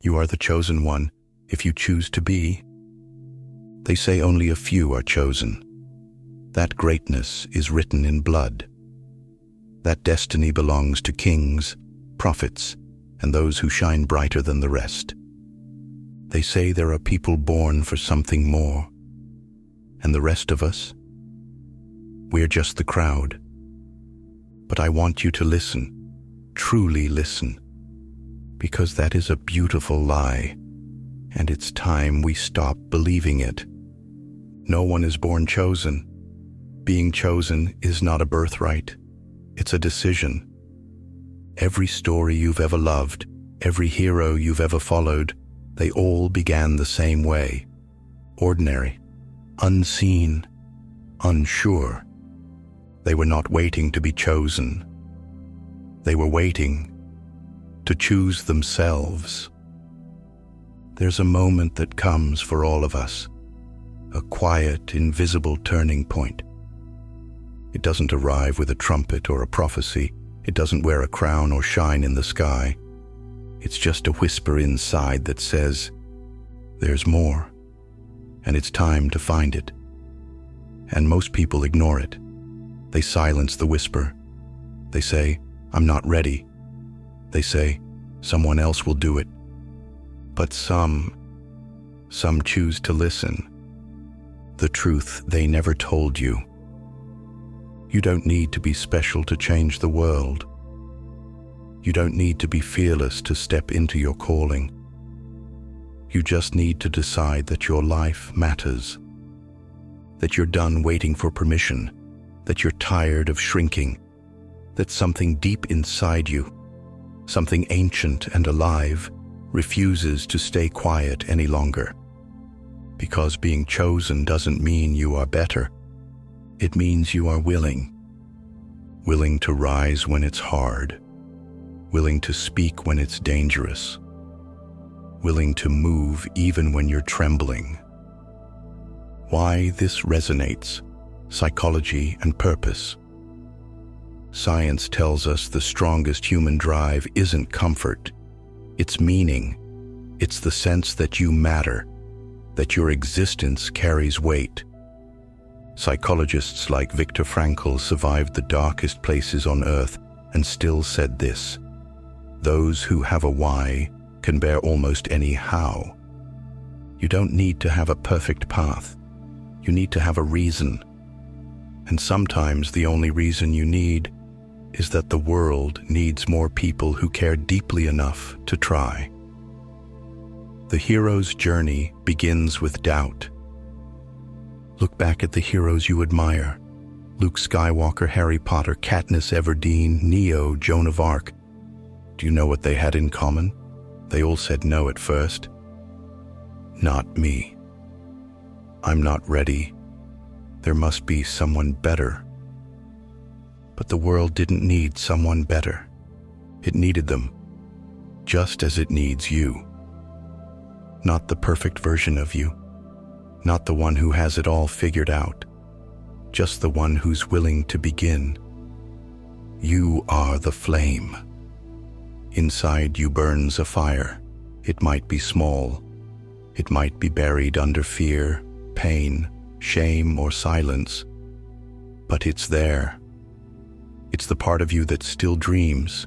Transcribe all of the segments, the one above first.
You are the chosen one, if you choose to be. They say only a few are chosen. That greatness is written in blood. That destiny belongs to kings, prophets, and those who shine brighter than the rest. They say there are people born for something more. And the rest of us? We're just the crowd. But I want you to listen, truly listen, because that is a beautiful lie, and it's time we stop believing it. No one is born chosen. Being chosen is not a birthright. It's a decision. Every story you've ever loved, every hero you've ever followed, they all began the same way. Ordinary, unseen, unsure. They were not waiting to be chosen. They were waiting to choose themselves. There's a moment that comes for all of us, a quiet, invisible turning point. It doesn't arrive with a trumpet or a prophecy. It doesn't wear a crown or shine in the sky. It's just a whisper inside that says, there's more, and it's time to find it. And most people ignore it. They silence the whisper. They say, I'm not ready. They say, someone else will do it. But some choose to listen. The truth they never told you. You don't need to be special to change the world. You don't need to be fearless to step into your calling. You just need to decide that your life matters. That you're done waiting for permission. That you're tired of shrinking. That something deep inside you, something ancient and alive, refuses to stay quiet any longer. Because being chosen doesn't mean you are better. It means you are willing. Willing to rise when it's hard. Willing to speak when it's dangerous. Willing to move even when you're trembling. Why this resonates: psychology and purpose. Science tells us the strongest human drive isn't comfort, it's meaning. It's the sense that you matter, that your existence carries weight. Psychologists like Viktor Frankl survived the darkest places on earth and still said this: those who have a why can bear almost any how. You don't need to have a perfect path. You need to have a reason. And sometimes the only reason you need is that the world needs more people who care deeply enough to try. The hero's journey begins with doubt. Look back at the heroes you admire: Luke Skywalker, Harry Potter, Katniss Everdeen, Neo, Joan of Arc. Do you know what they had in common? They all said no at first. Not me. I'm not ready. There must be someone better. But the world didn't need someone better. It needed them, just as it needs you. Not the perfect version of you, not the one who has it all figured out, just the one who's willing to begin. You are the flame. Inside you burns a fire. It might be small. It might be buried under fear, pain, shame, or silence. But it's there. It's the part of you that still dreams,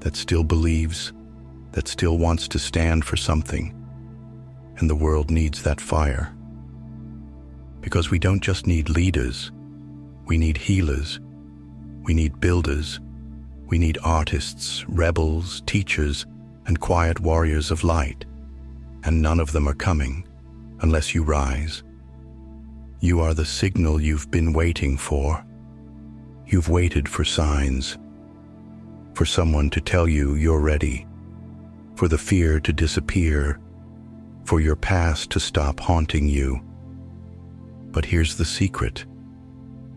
that still believes, that still wants to stand for something. And the world needs that fire. Because we don't just need leaders. We need healers. We need builders. We need artists, rebels, teachers, and quiet warriors of light. And none of them are coming unless you rise. You are the signal you've been waiting for. You've waited for signs, for someone to tell you you're ready, for the fear to disappear, for your past to stop haunting you. But here's the secret.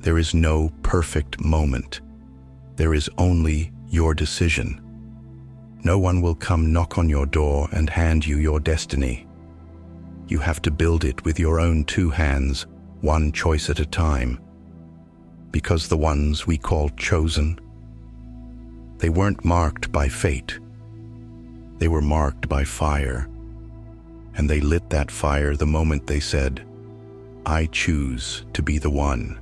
There is no perfect moment. There is only your decision. No one will come knock on your door and hand you your destiny. You have to build it with your own two hands, one choice at a time. Because the ones we call chosen, they weren't marked by fate. They were marked by fire, and they lit that fire the moment they said, "I choose to be the one."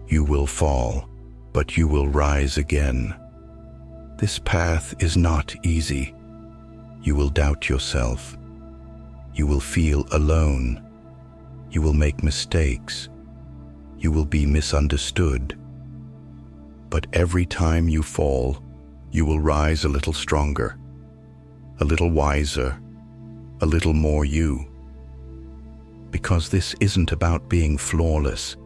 You will fall, but you will rise again. This path is not easy. You will doubt yourself. You will feel alone. You will make mistakes. You will be misunderstood. But every time you fall, you will rise a little stronger, a little wiser, a little more you. Because this isn't about being flawless.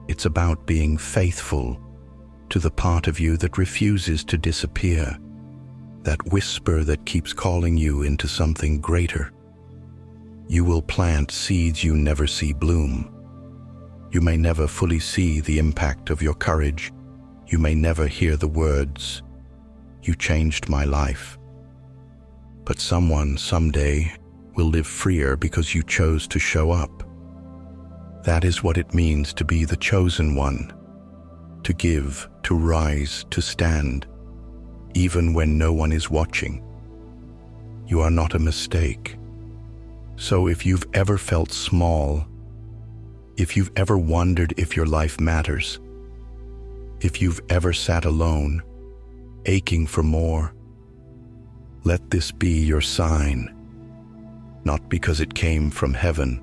It's about being faithful to the part of you that refuses to disappear, that whisper that keeps calling you into something greater. You will plant seeds you never see bloom. You may never fully see the impact of your courage. You may never hear the words, "You changed my life." But someone someday will live freer because you chose to show up. That is what it means to be the chosen one, to give, to rise, to stand, even when no one is watching. You are not a mistake. So if you've ever felt small, if you've ever wondered if your life matters, if you've ever sat alone, aching for more, let this be your sign, not because it came from heaven,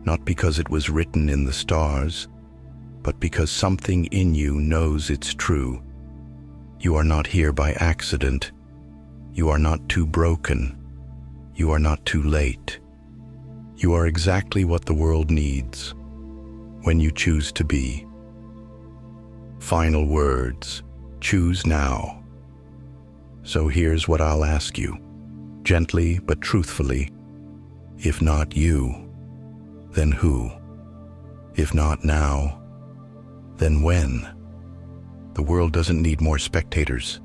not because it was written in the stars, but because something in you knows it's true. You are not here by accident. You are not too broken. You are not too late. You are exactly what the world needs when you choose to be. Final words. Choose now. So here's what I'll ask you, gently but truthfully. If not you, then who? If not now, then when? The world doesn't need more spectators.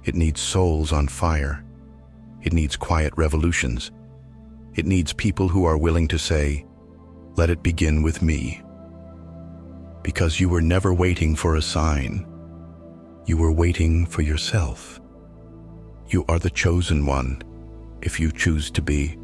It needs souls on fire. It needs quiet revolutions. It needs people who are willing to say, "Let it begin with me." Because you were never waiting for a sign. You were waiting for yourself. You are the chosen one, if you choose to be.